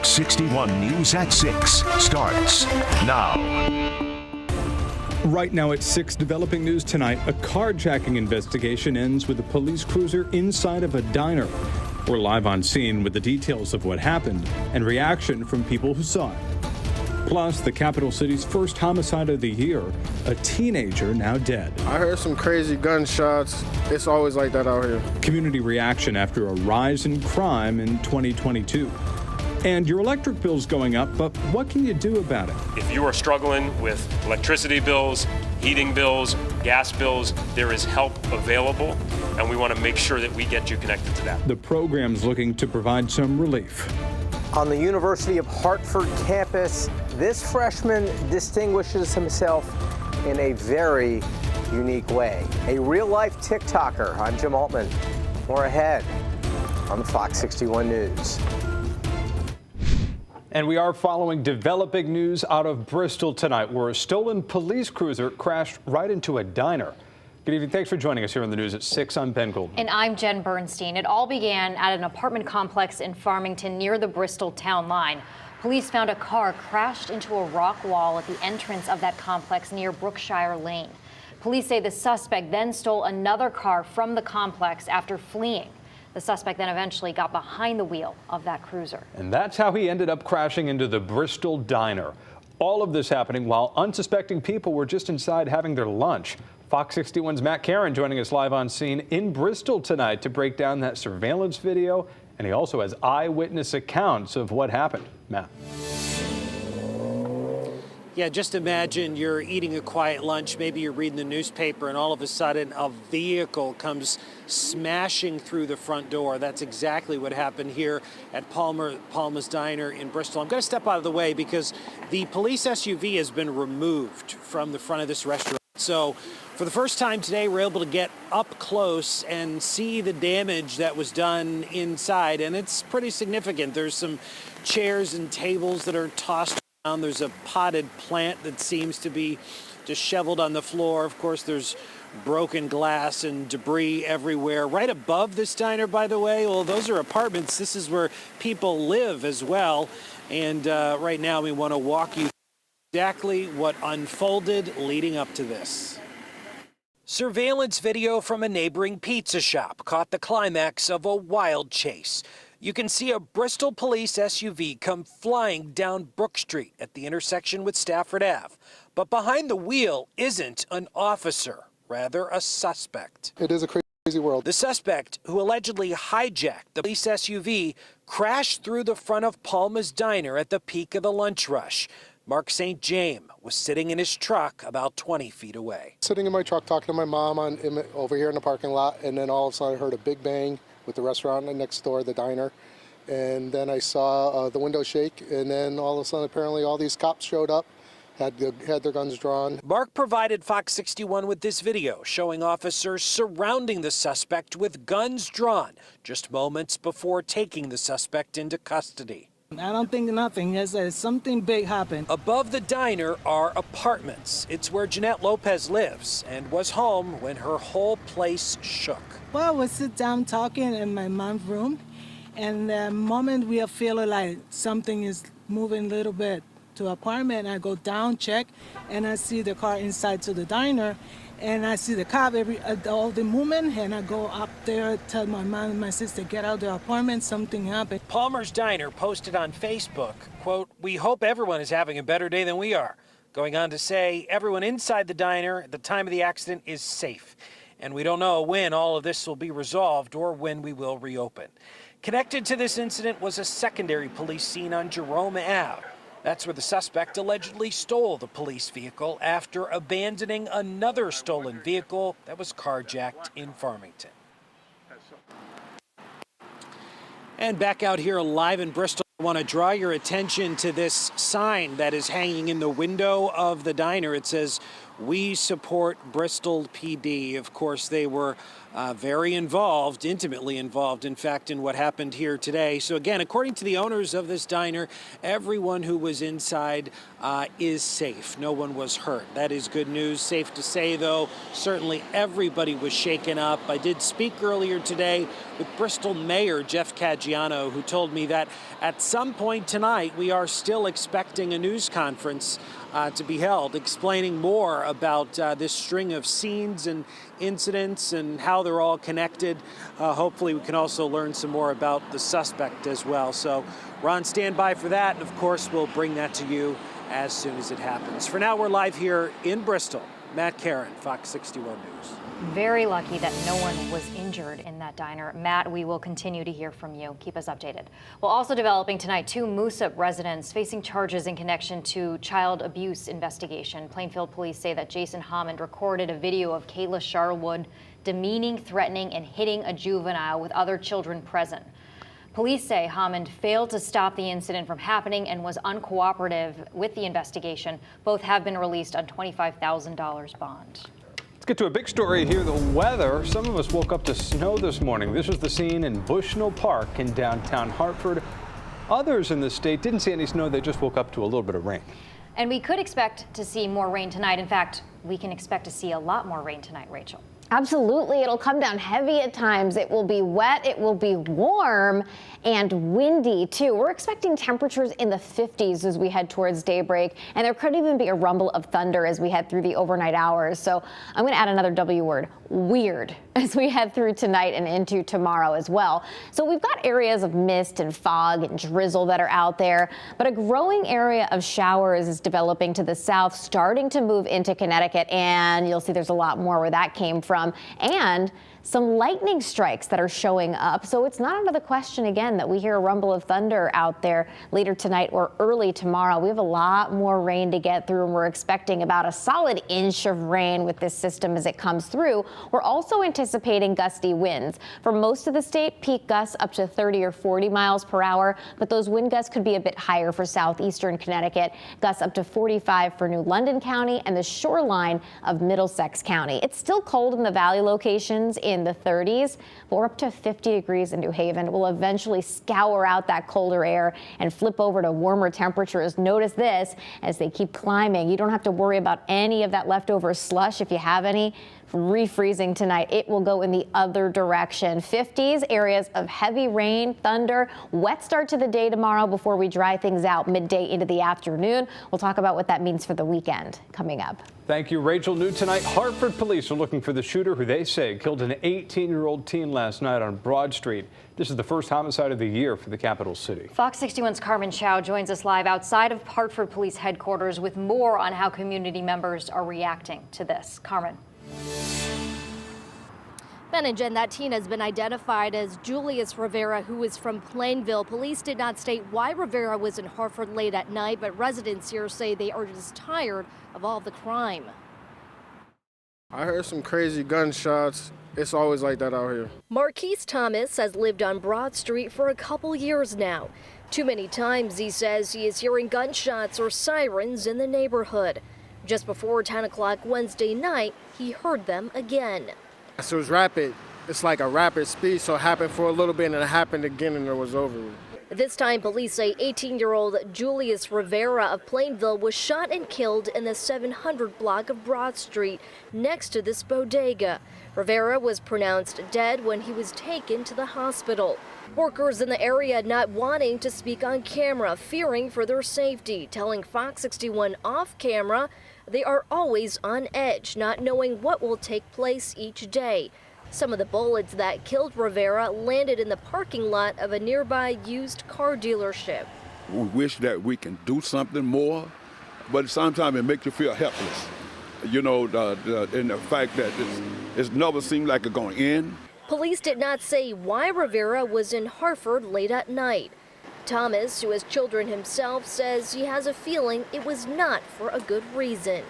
Fox 61 News at 6 starts now. Right now at 6, developing news tonight. A carjacking investigation ends with a police cruiser inside of a diner. We're live on scene with the details of what happened and reaction from people who saw it. Plus, the capital city's first homicide of the year, a teenager now dead. I heard some crazy gunshots. It's always like that out here. Community reaction after a rise in crime in 2022. And your electric bill's going up, but what can you do about it? If you are struggling with electricity bills, heating bills, gas bills, there is help available, and we want to make sure that we get you connected to that. The program's looking to provide some relief. On the University of Hartford campus, this freshman distinguishes himself in a very unique way. A real-life TikToker. I'm Jim Altman. More ahead on the Fox 61 News. And we are following developing news out of Bristol tonight, where a stolen police cruiser crashed right into a diner. Good evening. Thanks for joining us here on the news at 6. I'm Ben Goldman. And I'm Jen Bernstein. It all began at an apartment complex in Farmington near the Bristol town line. Police found a car crashed into a rock wall at the entrance of that complex near Brookshire Lane. Police say the suspect then stole another car from the complex after fleeing. The suspect then eventually got behind the wheel of that cruiser. And that's how he ended up crashing into the Bristol diner. All of this happening while unsuspecting people were just inside having their lunch. Fox 61's Matt Caron joining us live on scene in Bristol tonight to break down that surveillance video. And he also has eyewitness accounts of what happened. Matt. Yeah, just imagine you're eating a quiet lunch, maybe you're reading the newspaper, and all of a sudden a vehicle comes smashing through the front door. That's exactly what happened here at Palma's Diner in Bristol. I'm going to step out of the way because the police SUV has been removed from the front of this restaurant. So for the first time today, we're able to get up close and see the damage that was done inside, and it's pretty significant. There's some chairs and tables that are tossed around. There's a potted plant that seems to be disheveled on the floor. Of course, there's broken glass and debris everywhere. Right above this diner, by the way, well, those are apartments. This is where people live as well. And right now we want to walk you through exactly what unfolded leading up to this. Surveillance video from a neighboring pizza shop caught the climax of a wild chase. You can see a Bristol police SUV come flying down Brook Street at the intersection with Stafford Ave. But behind the wheel isn't an officer, rather a suspect. It is a crazy world. The suspect, who allegedly hijacked the police SUV, crashed through the front of Palma's Diner at the peak of the lunch rush. Mark St. James was sitting in his truck about 20 feet away. Sitting in my truck talking to my mom over here in the parking lot, and then all of a sudden I heard a big bang with the restaurant next door, the diner. And then I saw the window shake, and then all of a sudden apparently all these cops showed up, had their guns drawn. Mark provided Fox 61 with this video showing officers surrounding the suspect with guns drawn just moments before taking the suspect into custody. I don't think nothing. Yes, something big happened. Above the diner are apartments. It's where Jeanette Lopez lives and was home when her whole place shook. Well, we sit down talking in my mom's room, and the moment we are feeling like something is moving a little bit to apartment, I go down, check, and I see the car inside to the diner, and I see the cop all the movement, and I go up there, tell my mom and my sister, get out of the apartment, something happened. Palmer's Diner posted on Facebook, quote, "We hope everyone is having a better day than we are." Going on to say, everyone inside the diner at the time of the accident is safe. And we don't know when all of this will be resolved or when we will reopen. Connected to this incident was a secondary police scene on Jerome Ave. That's where the suspect allegedly stole the police vehicle after abandoning another stolen vehicle that was carjacked in Farmington. And back out here live in Bristol, I want to draw your attention to this sign that is hanging in the window of the diner. It says, we support Bristol PD. Of course, they were very involved, intimately involved, in fact, in what happened here today. So again, according to the owners of this diner, everyone who was inside is safe. No one was hurt. That is good news. Safe to say, though, certainly everybody was shaken up. I did speak earlier today with Bristol Mayor Jeff Caggiano, who told me that at some point tonight, we are still expecting a news conference to be held, explaining more about this string of scenes and incidents and how they're all connected. Hopefully we can also learn some more about the suspect as well. So we're on standby for that, and of course we'll bring that to you as soon as it happens. For now, we're live here in Bristol. Matt Karen, Fox 61 News. Very lucky that no one was injured in that diner. Matt, we will continue to hear from you. Keep us updated. Well, also developing tonight, 2 Moosup residents facing charges in connection to child abuse investigation. Plainfield police say that Jason Hammond recorded a video of Kayla Sharwood demeaning, threatening, and hitting a juvenile with other children present. Police say Hammond failed to stop the incident from happening and was uncooperative with the investigation. Both have been released on $25,000 bond. Let's get to a big story here, the weather. Some of us woke up to snow this morning. This was the scene in Bushnell Park in downtown Hartford. Others in the state didn't see any snow. They just woke up to a little bit of rain. And we could expect to see more rain tonight. In fact, we can expect to see a lot more rain tonight, Rachel. Absolutely. It'll come down heavy at times. It will be wet. It will be warm and windy, too. We're expecting temperatures in the 50s as we head towards daybreak. And there could even be a rumble of thunder as we head through the overnight hours. So I'm going to add another W word, weird, as we head through tonight and into tomorrow as well. So we've got areas of mist and fog and drizzle that are out there. But a growing area of showers is developing to the south, starting to move into Connecticut. And you'll see there's a lot more where that came from. And some lightning strikes that are showing up. So it's not out of the question again that we hear a rumble of thunder out there later tonight or early tomorrow. We have a lot more rain to get through, and we're expecting about a solid inch of rain with this system as it comes through. We're also anticipating gusty winds. For most of the state, peak gusts up to 30 or 40 miles per hour, but those wind gusts could be a bit higher for southeastern Connecticut, gusts up to 45 for New London County and the shoreline of Middlesex County. It's still cold in the valley locations in the 30s, but we're up to 50 degrees in New Haven. We'll eventually scour out that colder air and flip over to warmer temperatures. Notice this as they keep climbing. You don't have to worry about any of that leftover slush if you have any. Refreezing tonight. It will go in the other direction. 50s, areas of heavy rain, thunder, wet start to the day tomorrow before we dry things out midday into the afternoon. We'll talk about what that means for the weekend coming up. Thank you, Rachel. New tonight, Hartford police are looking for the shooter who they say killed an 18-year-old teen last night on Broad Street. This is the first homicide of the year for the capital city. Fox 61's Carmen Chow joins us live outside of Hartford Police headquarters with more on how community members are reacting to this. Carmen. Ben and Jen, that teen has been identified as Julius Rivera, who is from Plainville. Police did not state why Rivera was in Hartford late at night, but residents here say they are just tired of all the crime. I heard some crazy gunshots. It's always like that out here. Marquise Thomas has lived on Broad Street for a couple years now. Too many times, he says, he is hearing gunshots or sirens in the neighborhood. Just before 10 o'clock Wednesday night, he heard them again. So it was rapid. It's like a rapid speed, so it happened for a little bit and it happened again and it was over. This time, police say 18-year-old Julius Rivera of Plainville was shot and killed in the 700 block of Broad Street next to this bodega. Rivera was pronounced dead when he was taken to the hospital. Workers in the area not wanting to speak on camera, fearing for their safety, telling Fox 61 off camera they are always on edge, not knowing what will take place each day. Some of the bullets that killed Rivera landed in the parking lot of a nearby used car dealership. We wish that we can do something more, but sometimes it makes you feel helpless. You know, in the fact that it's never seemed like it's going to end. Police did not say why Rivera was in Hartford late at night. Thomas, who has children himself, says he has a feeling it was not for a good reason.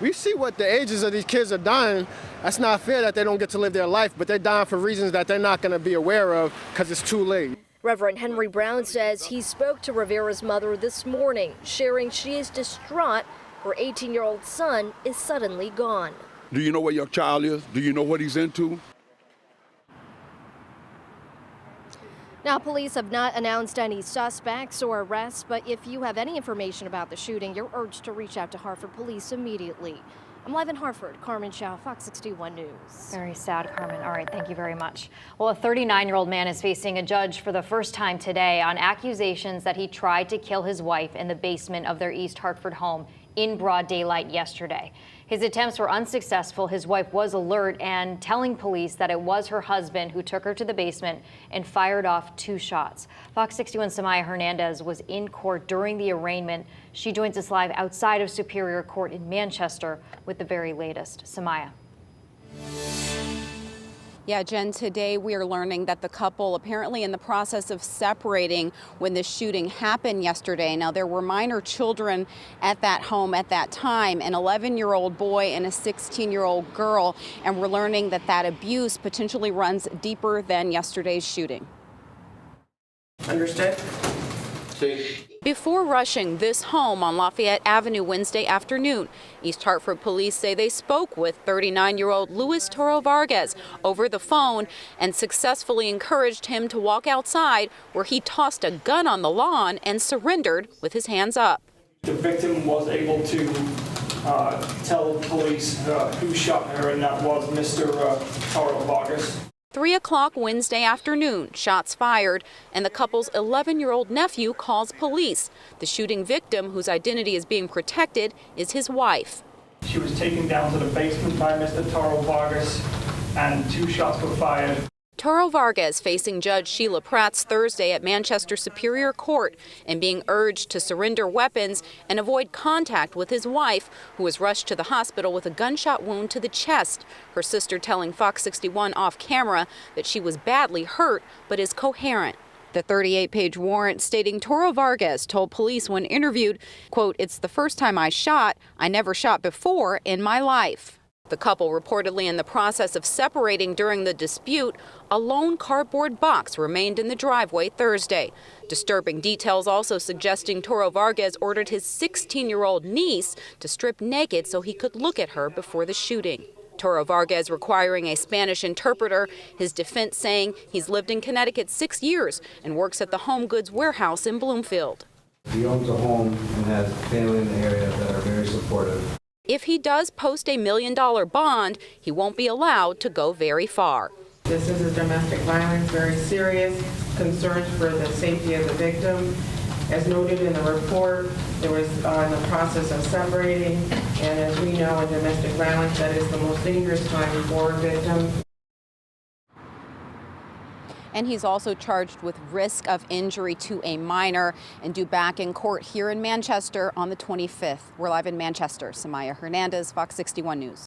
We see what the ages of these kids are dying. That's not fair that they don't get to live their life, but they're dying for reasons that they're not going to be aware of because it's too late. Reverend Henry Brown says he spoke to Rivera's mother this morning, sharing she is distraught Her 18-year-old son is suddenly gone. Do you know where your child is? Do you know what he's into? Now, police have not announced any suspects or arrests, but if you have any information about the shooting, you're urged to reach out to Hartford Police immediately. I'm live in Hartford. Carmen Shaw, Fox 61 News. Very sad, Carmen. All right, thank you very much. Well, a 39-year-old man is facing a judge for the first time today on accusations that he tried to kill his wife in the basement of their East Hartford home in broad daylight yesterday. His attempts were unsuccessful. His wife was alert and telling police that it was her husband who took her to the basement and fired off 2 shots. Fox 61's Samaya Hernandez was in court during the arraignment. She joins us live outside of Superior Court in Manchester with the very latest. Samaya. Yeah, Jen, today we are learning that the couple apparently in the process of separating when the shooting happened yesterday. Now, there were minor children at that home at that time, an 11-year-old boy and a 16-year-old girl, and we're learning that that abuse potentially runs deeper than yesterday's shooting. Understood? Before rushing this home on Lafayette Avenue Wednesday afternoon, East Hartford police say they spoke with 39-year-old Luis Toro Vargas over the phone and successfully encouraged him to walk outside, where he tossed a gun on the lawn and surrendered with his hands up. The victim was able to tell police who shot her, and that was Mr. Toro Vargas. 3 o'clock Wednesday afternoon, shots fired, and the couple's 11-year-old nephew calls police. The shooting victim, whose identity is being protected, is his wife. She was taken down to the basement by Mr. Toro Vargas, and 2 shots were fired. Toro Vargas facing Judge Sheila Pratt's Thursday at Manchester Superior Court and being urged to surrender weapons and avoid contact with his wife, who was rushed to the hospital with a gunshot wound to the chest. Her sister telling Fox 61 off camera that she was badly hurt but is coherent. The 38-page warrant stating Toro Vargas told police when interviewed, quote, "It's the first time I shot. I never shot before in my life." The couple reportedly in the process of separating during the dispute. A lone cardboard box remained in the driveway Thursday. Disturbing details also suggesting Toro Vargas ordered his 16-year-old niece to strip naked so he could look at her before the shooting. Toro Vargas requiring a Spanish interpreter, his defense saying he's lived in Connecticut 6 years and works at the Home Goods warehouse in Bloomfield. He owns a home and has family in the area that are very supportive. If he does post a $1 million bond, he won't be allowed to go very far. This is a domestic violence, very serious concerns for the safety of the victim. As noted in the report, there was in the process of separating, and as we know in domestic violence, that is the most dangerous time for a victim. And he's also charged with risk of injury to a minor and due back in court here in Manchester on the 25th. We're live in Manchester. Samaya Hernandez, Fox 61 News.